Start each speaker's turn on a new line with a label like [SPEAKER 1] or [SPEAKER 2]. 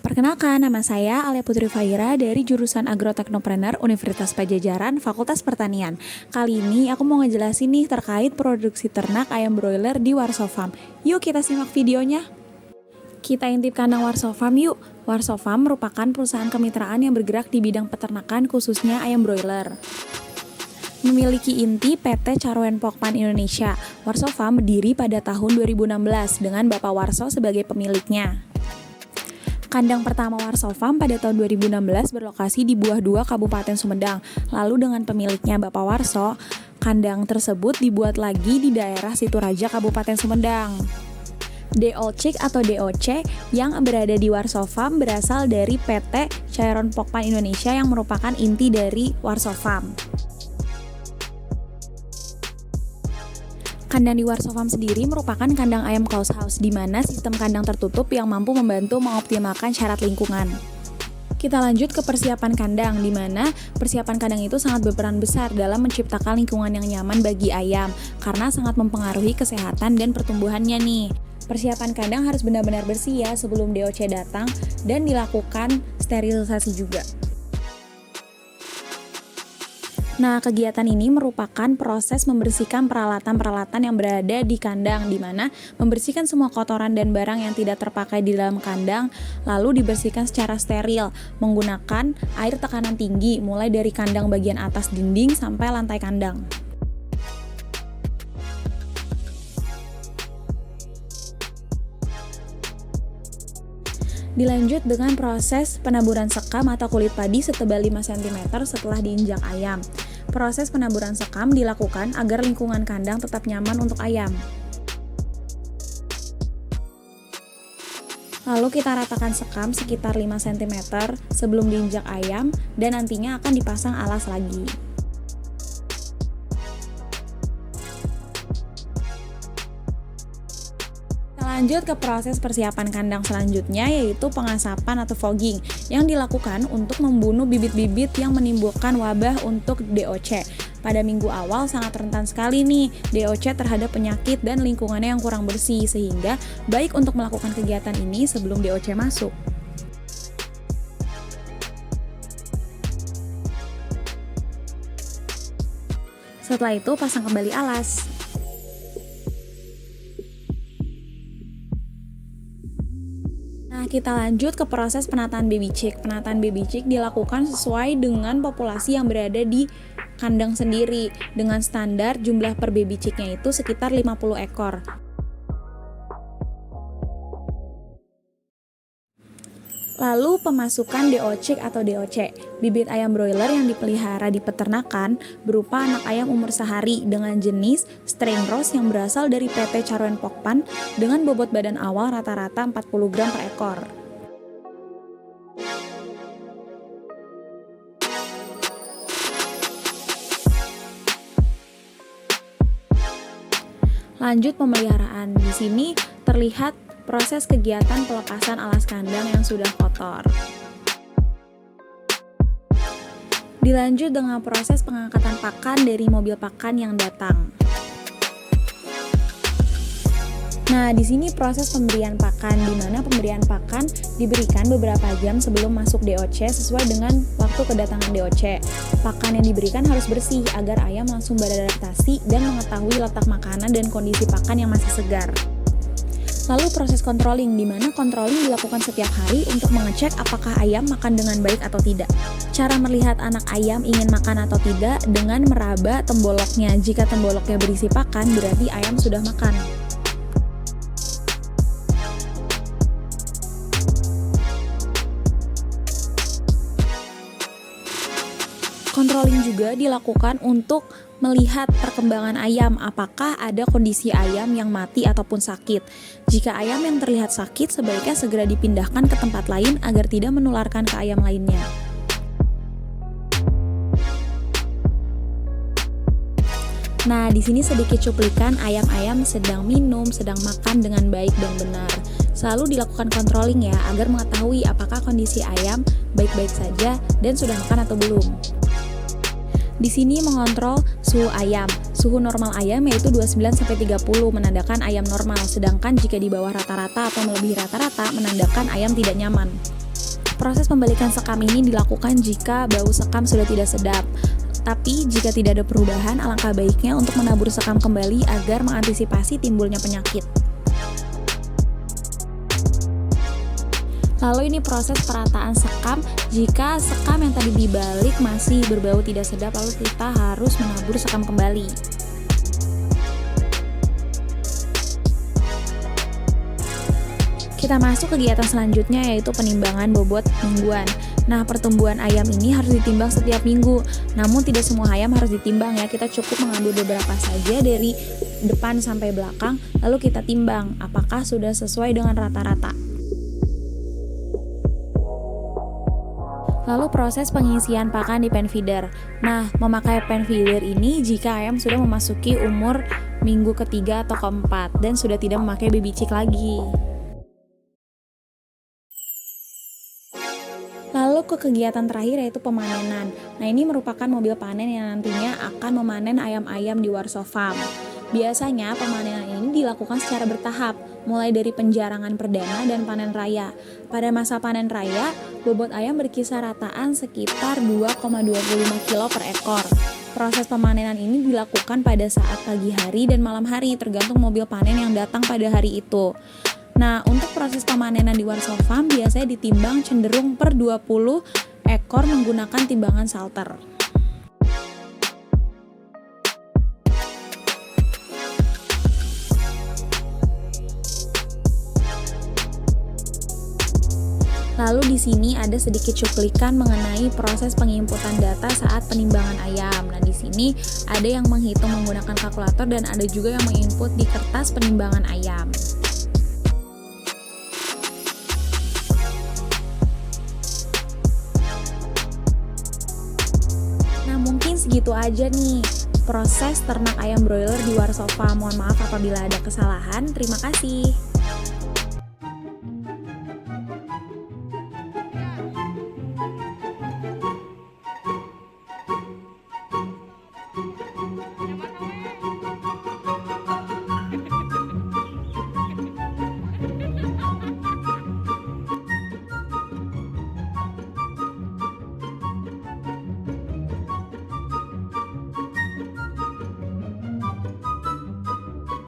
[SPEAKER 1] Perkenalkan, nama saya Alia Putri Faira dari jurusan Agroteknopreneur Universitas Padjadjaran, Fakultas Pertanian. Kali ini aku mau ngejelasin nih terkait produksi ternak ayam broiler di Warso Farm. Yuk kita simak videonya. Kita intip kandang Warso Farm yuk. Warso Farm merupakan perusahaan kemitraan yang bergerak di bidang peternakan khususnya ayam broiler. Memiliki inti PT Caroen Pokpan Indonesia. Warso Farm berdiri pada tahun 2016 dengan Bapak Warso sebagai pemiliknya. Kandang pertama Warso Farm pada tahun 2016 berlokasi di Buah 2, Kabupaten Sumedang. Lalu dengan pemiliknya Bapak Warso, kandang tersebut dibuat lagi di daerah Situraja, Kabupaten Sumedang. DOC atau DOC yang berada di Warso Farm berasal dari PT Caroen Pokpan Indonesia yang merupakan inti dari Warso Farm. Kandang di Warso Farm sendiri merupakan kandang ayam closed house, di mana sistem kandang tertutup yang mampu membantu mengoptimalkan syarat lingkungan. Kita lanjut ke persiapan kandang, di mana persiapan kandang itu sangat berperan besar dalam menciptakan lingkungan yang nyaman bagi ayam, karena sangat mempengaruhi kesehatan dan pertumbuhannya nih. Persiapan kandang harus benar-benar bersih ya sebelum DOC datang, dan dilakukan sterilisasi juga. Nah, kegiatan ini merupakan proses membersihkan peralatan-peralatan yang berada di kandang, di mana membersihkan semua kotoran dan barang yang tidak terpakai di dalam kandang, lalu dibersihkan secara steril menggunakan air tekanan tinggi, mulai dari kandang bagian atas dinding sampai lantai kandang. Dilanjut dengan proses penaburan sekam atau kulit padi setebal 5 cm setelah diinjak ayam. Proses penaburan sekam dilakukan agar lingkungan kandang tetap nyaman untuk ayam. Lalu kita ratakan sekam sekitar 5 cm sebelum diinjak ayam dan nantinya akan dipasang alas lagi. Lanjut ke proses persiapan kandang selanjutnya, yaitu pengasapan atau fogging yang dilakukan untuk membunuh bibit-bibit yang menimbulkan wabah untuk DOC. Pada minggu awal sangat rentan sekali nih DOC terhadap penyakit dan lingkungannya yang kurang bersih, sehingga baik untuk melakukan kegiatan ini sebelum DOC masuk. Setelah itu pasang kembali alas. Nah, kita lanjut ke proses penataan baby chick. Penataan baby chick dilakukan sesuai dengan populasi yang berada di kandang sendiri, dengan standar jumlah per baby chicknya itu sekitar 50 ekor. Lalu pemasukan DOC atau DOC, bibit ayam broiler yang dipelihara di peternakan berupa anak ayam umur sehari dengan jenis strain Ross yang berasal dari PT Caroen Pokpan dengan bobot badan awal rata-rata 40 gram per ekor. Lanjut pemeliharaan. Di sini terlihat proses kegiatan pelepasan alas kandang yang sudah kotor. Dilanjut dengan proses pengangkatan pakan dari mobil pakan yang datang. Nah, di sini proses pemberian pakan, di mana pemberian pakan diberikan beberapa jam sebelum masuk DOC sesuai dengan waktu kedatangan DOC. Pakan yang diberikan harus bersih agar ayam langsung beradaptasi dan mengetahui letak makanan dan kondisi pakan yang masih segar. Lalu proses controlling, di mana controlling dilakukan setiap hari untuk mengecek apakah ayam makan dengan baik atau tidak. Cara melihat anak ayam ingin makan atau tidak dengan meraba temboloknya. Jika temboloknya berisi pakan, berarti ayam sudah makan. Controlling juga dilakukan untuk melihat perkembangan ayam, apakah ada kondisi ayam yang mati ataupun sakit. Jika ayam yang terlihat sakit, sebaiknya segera dipindahkan ke tempat lain agar tidak menularkan ke ayam lainnya. Nah, di sini sedikit cuplikan ayam-ayam sedang minum, sedang makan dengan baik dan benar. Selalu dilakukan controlling ya, agar mengetahui apakah kondisi ayam baik-baik saja dan sudah makan atau belum. Di sini mengontrol suhu ayam. Suhu normal ayam yaitu 29-30 menandakan ayam normal, sedangkan jika di bawah rata-rata atau melebihi rata-rata menandakan ayam tidak nyaman. Proses pembalikan sekam ini dilakukan jika bau sekam sudah tidak sedap. Tapi jika tidak ada perubahan, alangkah baiknya untuk menabur sekam kembali agar mengantisipasi timbulnya penyakit. Lalu ini proses perataan sekam. Jika sekam yang tadi dibalik masih berbau tidak sedap, lalu kita harus menabur sekam kembali. Kita masuk kegiatan selanjutnya, yaitu penimbangan bobot mingguan. Nah, pertumbuhan ayam ini harus ditimbang setiap minggu. Namun tidak semua ayam harus ditimbang ya. Kita cukup mengambil beberapa saja dari depan sampai belakang, lalu kita timbang apakah sudah sesuai dengan rata-rata. Lalu proses pengisian pakan di pen feeder. Nah, memakai pen feeder ini jika ayam sudah memasuki umur minggu ketiga atau keempat dan sudah tidak memakai baby chick lagi. Lalu ke kegiatan terakhir, yaitu pemanenan. Nah, ini merupakan mobil panen yang nantinya akan memanen ayam-ayam di Warsaw Farm. Biasanya pemanenan ini dilakukan secara bertahap, mulai dari penjarangan perdana dan panen raya. Pada masa panen raya, bobot ayam berkisar rataan sekitar 2,25 kilo per ekor. Proses pemanenan ini dilakukan pada saat pagi hari dan malam hari, tergantung mobil panen yang datang pada hari itu. Nah, untuk proses pemanenan di Warsaw Farm biasanya ditimbang cenderung per 20 ekor menggunakan timbangan salter. Lalu di sini ada sedikit cuplikan mengenai proses penginputan data saat penimbangan ayam. Nah, di sini ada yang menghitung menggunakan kalkulator dan ada juga yang menginput di kertas penimbangan ayam. Mungkin segitu aja nih proses ternak ayam broiler di Warsaw Farm. Mohon maaf apabila ada kesalahan. Terima kasih.